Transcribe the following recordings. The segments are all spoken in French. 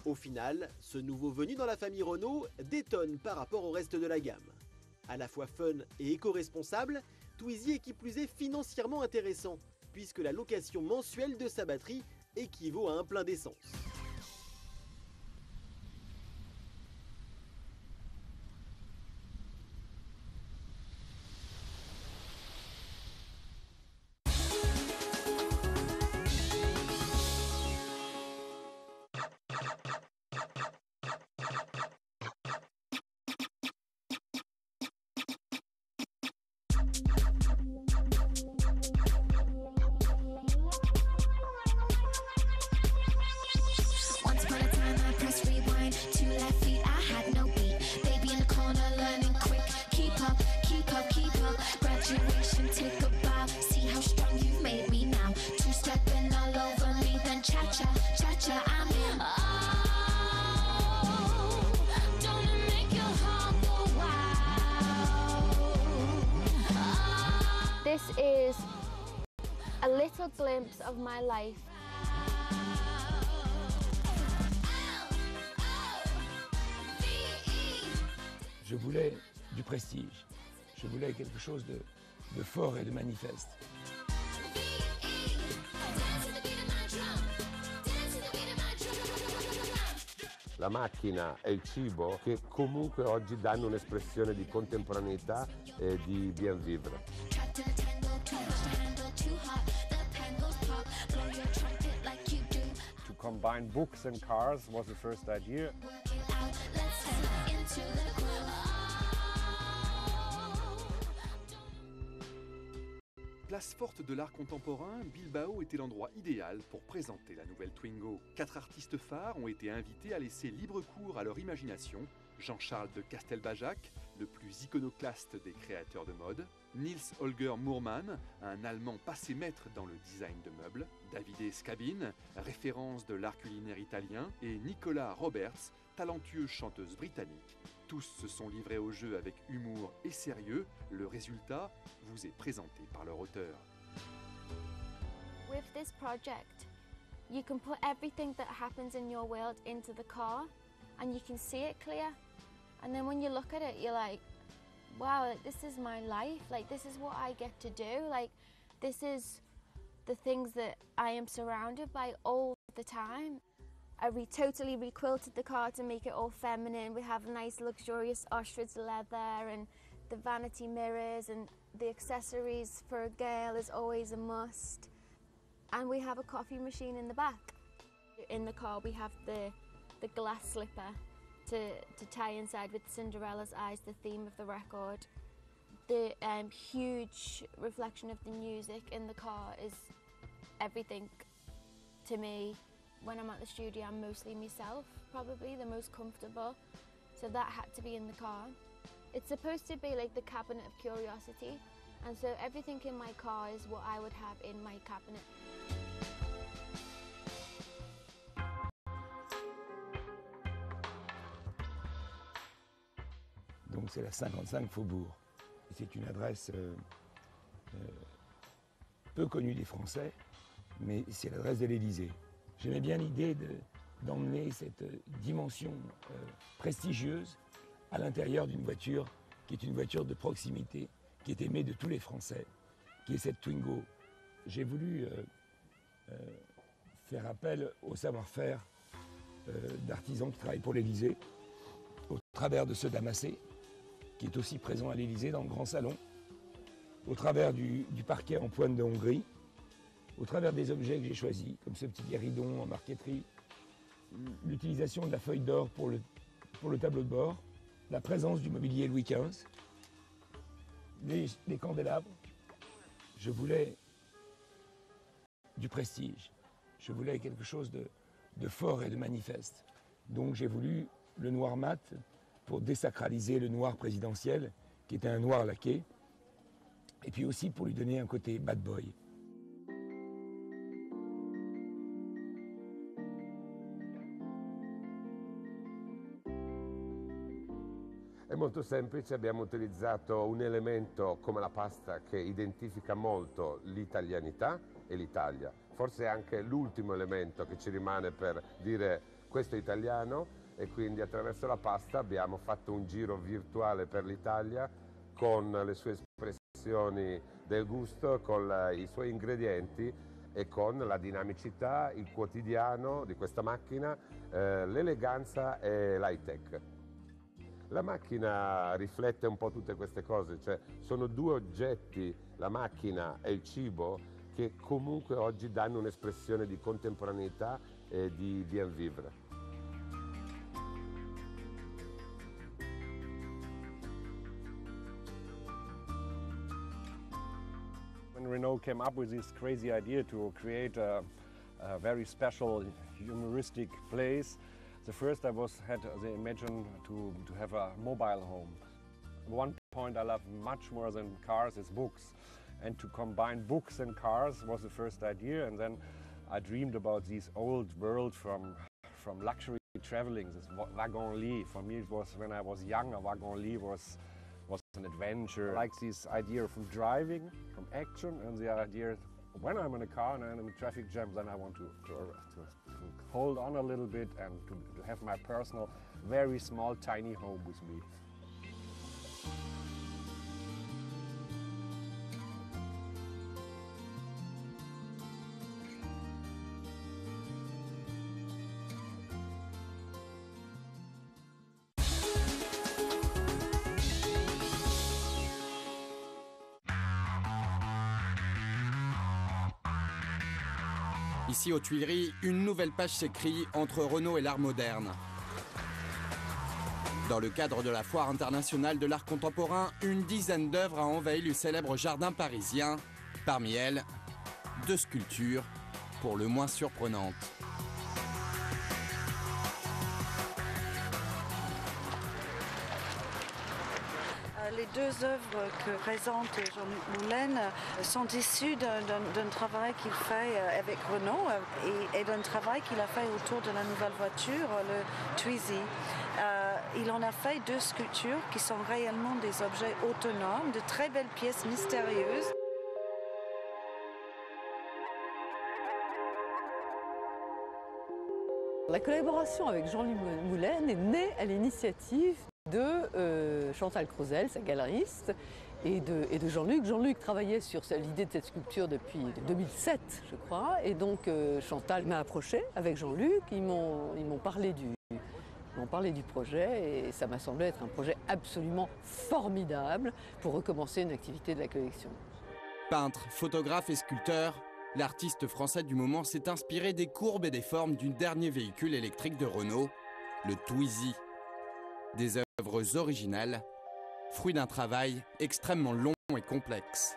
Au final, ce nouveau venu dans la famille Renault détonne par rapport au reste de la gamme. À la fois fun et éco-responsable, Twizy est qui plus est financièrement intéressant, puisque la location mensuelle de sa batterie équivaut à un plein d'essence. This is a little glimpse of my life. Je voulais du prestige, je voulais quelque chose de fort et de manifeste. La macchina e il cibo che comunque oggi danno un'espressione di contemporaneità e di bien vivre. To combine books and cars was the first idea. Place forte de l'art contemporain, Bilbao était l'endroit idéal pour présenter la nouvelle Twingo. 4 artistes phares ont été invités à laisser libre cours à leur imagination. Jean-Charles de Castelbajac, le plus iconoclaste des créateurs de mode, Nils Holger Moorman, un Allemand passé maître dans le design de meubles, Davide Scabin, référence de l'art culinaire italien, et Nicola Roberts, talentueuse chanteuse britannique. Tous se sont livrés au jeu avec humour et sérieux. Le résultat vous est présenté par leur auteur. With this project, you can put everything that happens in your world into the car and you can see it clear. And then when you look at it, you're like, wow, like, this is my life. Like, this is what I get to do. Like, this is the things that I am surrounded by all the time. I totally requilted the car to make it all feminine. We have nice luxurious ostrich leather and the vanity mirrors, and the accessories for a girl is always a must. And we have a coffee machine in the back. In the car we have the glass slipper to tie inside with Cinderella's eyes, the theme of the record. The huge reflection of the music in the car is everything to me. When I'm at the studio, I'm mostly myself, probably the most comfortable. So that had to be in the car. It's supposed to be like the cabinet of curiosity. And so everything in my car is what I would have in my cabinet. Donc c'est la 55 Faubourg. C'est une adresse peu connue des Français, mais c'est l'adresse de l'Élysée. J'aimais bien l'idée d'emmener cette dimension prestigieuse à l'intérieur d'une voiture qui est une voiture de proximité, qui est aimée de tous les Français, qui est cette Twingo. J'ai voulu faire appel au savoir-faire d'artisans qui travaillent pour l'Élysée, au travers de ceux d'Amassé, qui est aussi présent à l'Élysée dans le grand salon, au travers du parquet en pointe de Hongrie, au travers des objets que j'ai choisis, comme ce petit guéridon en marqueterie, l'utilisation de la feuille d'or pour le tableau de bord, la présence du mobilier Louis XV, les candélabres. Je voulais du prestige, je voulais quelque chose de fort et de manifeste. Donc j'ai voulu le noir mat pour désacraliser le noir présidentiel, qui était un noir laqué, et puis aussi pour lui donner un côté bad boy. È molto semplice, abbiamo utilizzato un elemento come la pasta che identifica molto l'italianità e l'Italia. Forse è anche l'ultimo elemento che ci rimane per dire Questo è italiano e quindi attraverso la pasta abbiamo fatto un giro virtuale per l'Italia con le sue espressioni del gusto, con i suoi ingredienti e con la dinamicità, il quotidiano di questa macchina, l'eleganza e l'high tech. La macchina riflette un po' tutte queste cose, cioè sono due oggetti, la macchina e il cibo, che comunque oggi danno un'espressione di contemporaneità e di bien vivre. When Renault came up with this crazy idea to create a very special humoristic place, the first I had the imagine to have a mobile home. One point I love much more than cars is books, and to combine books and cars was the first idea, and then I dreamed about this old world from luxury traveling, this wagon-lit. For me it was, when I was young, a wagon-lit was an adventure. I like this idea of driving, from action, and the idea when I'm in a car and I'm in a traffic jam, then I want to hold on a little bit and to have my personal, very small, tiny home with me. Ici aux Tuileries, une nouvelle page s'écrit entre Renault et l'art moderne. Dans le cadre de la Foire internationale de l'art contemporain, une dizaine d'œuvres a envahi le célèbre jardin parisien. Parmi elles, 2 sculptures, pour le moins surprenantes. Les 2 œuvres que présente Jean-Luc Moulin sont issues d'un travail qu'il fait avec Renault et d'un travail qu'il a fait autour de la nouvelle voiture, le Twizy. Il en a fait 2 sculptures qui sont réellement des objets autonomes, de très belles pièces mystérieuses. La collaboration avec Jean-Luc Moulin est née à l'initiative de Chantal Crozel, sa galeriste, et de Jean-Luc. Jean-Luc travaillait sur l'idée de cette sculpture depuis 2007, je crois, et donc Chantal m'a approché avec Jean-Luc, ils m'ont parlé du projet et ça m'a semblé être un projet absolument formidable pour recommencer une activité de la collection. Peintre, photographe et sculpteur, l'artiste français du moment s'est inspiré des courbes et des formes du dernier véhicule électrique de Renault, le Twizy. Des œuvres originales, fruit d'un travail extrêmement long et complexe.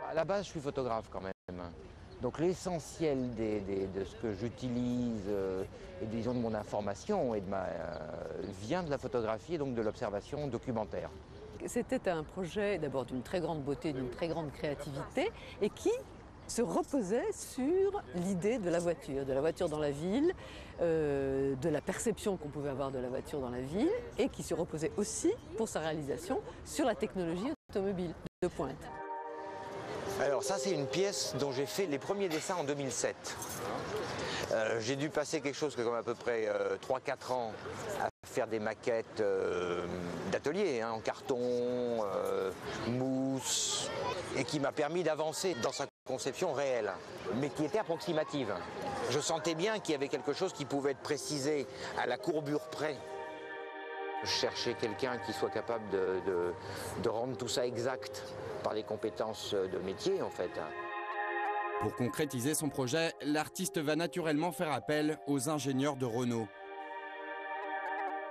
À la base, je suis photographe quand même. Donc l'essentiel de ce que j'utilise et disons de mon information et vient de la photographie et donc de l'observation documentaire. C'était un projet d'abord d'une très grande beauté, d'une très grande créativité et qui se reposait sur l'idée de la voiture dans la ville, de la perception qu'on pouvait avoir de la voiture dans la ville et qui se reposait aussi pour sa réalisation sur la technologie automobile de pointe. Alors ça, c'est une pièce dont j'ai fait les premiers dessins en 2007. J'ai dû passer quelque chose comme à peu près 3-4 ans à faire des maquettes d'atelier, en carton, mousse, et qui m'a permis d'avancer dans sa conception réelle, mais qui était approximative. Je sentais bien qu'il y avait quelque chose qui pouvait être précisé à la courbure près. Je cherchais quelqu'un qui soit capable de rendre tout ça exact par les compétences de métier, en fait. Pour concrétiser son projet, l'artiste va naturellement faire appel aux ingénieurs de Renault.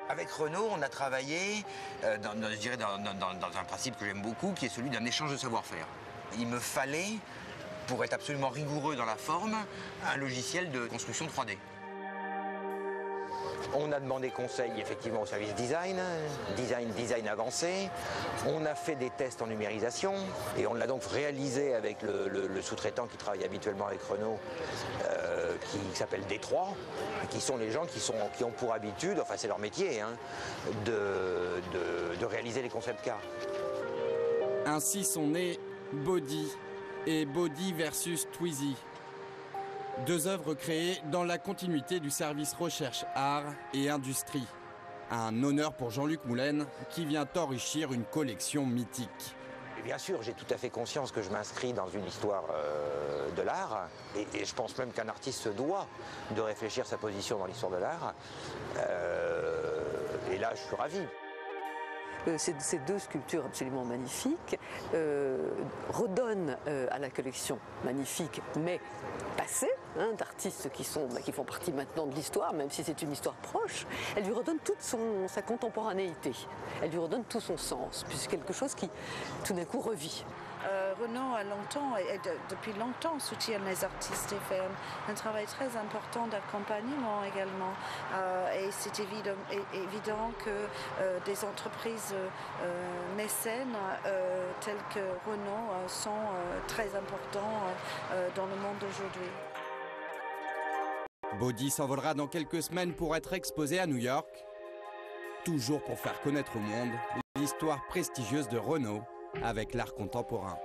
Avec Renault, on a travaillé dans un principe que j'aime beaucoup, qui est celui d'un échange de savoir-faire. Il me fallait, pour être absolument rigoureux dans la forme, un logiciel de construction 3D. On a demandé conseil effectivement au service design avancé. On a fait des tests en numérisation et on l'a donc réalisé avec le sous-traitant qui travaille habituellement avec Renault, qui s'appelle Détroit, qui sont les gens qui ont pour habitude, enfin c'est leur métier, de réaliser les concept cars. Ainsi sont nés Body et Body versus Twizy. 2 œuvres créées dans la continuité du service recherche art et industrie. Un honneur pour Jean-Luc Moulin qui vient enrichir une collection mythique. Et bien sûr, j'ai tout à fait conscience que je m'inscris dans une histoire de l'art et je pense même qu'un artiste se doit de réfléchir sa position dans l'histoire de l'art. Et là, je suis ravi. Ces 2 sculptures absolument magnifiques redonnent à la collection magnifique, mais passée, d'artistes qui font partie maintenant de l'histoire, même si c'est une histoire proche, elle lui redonne toute sa contemporanéité, elle lui redonne tout son sens, puis c'est quelque chose qui tout d'un coup revit. Renaud a longtemps, et depuis longtemps, soutient les artistes et fait un travail très important d'accompagnement également. Et c'est évident que des entreprises mécènes telles que Renaud sont très importants dans le monde d'aujourd'hui. Body s'envolera dans quelques semaines pour être exposé à New York, toujours pour faire connaître au monde l'histoire prestigieuse de Renaud avec l'art contemporain.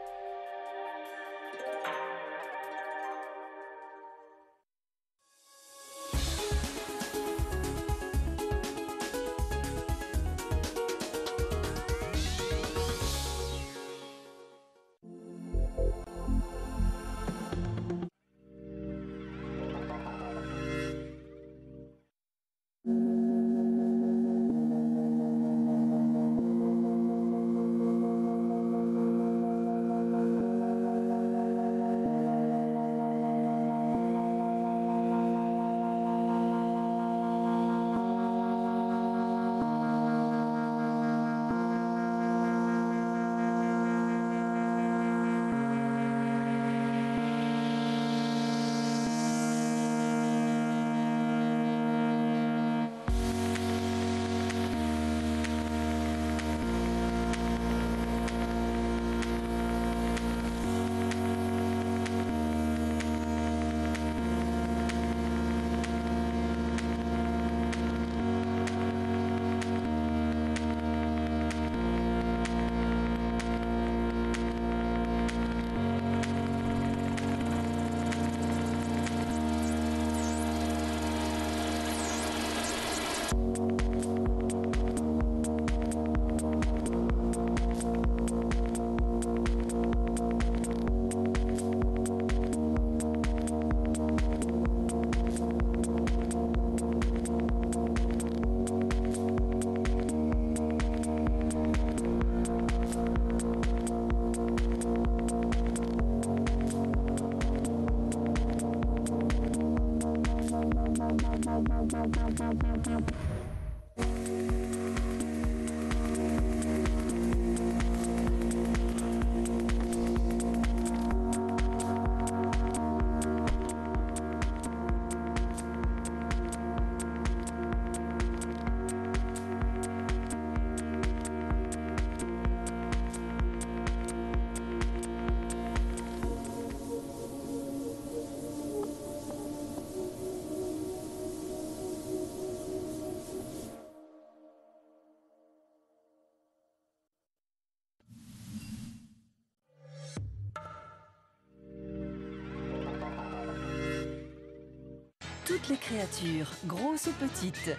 Toutes les créatures, grosses ou petites.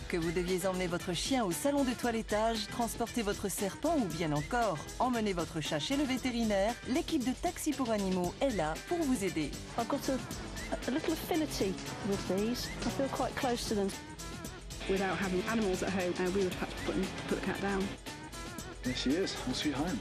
Que vous deviez emmener votre chien au salon de toilettage, transporter votre serpent ou bien encore emmener votre chat chez le vétérinaire, l'équipe de Taxi pour Animaux est là pour vous aider. I've got a little affinity with these. I feel quite close to them. Without having animals at home, we would have had to put the cat down. There she is, our sweet home.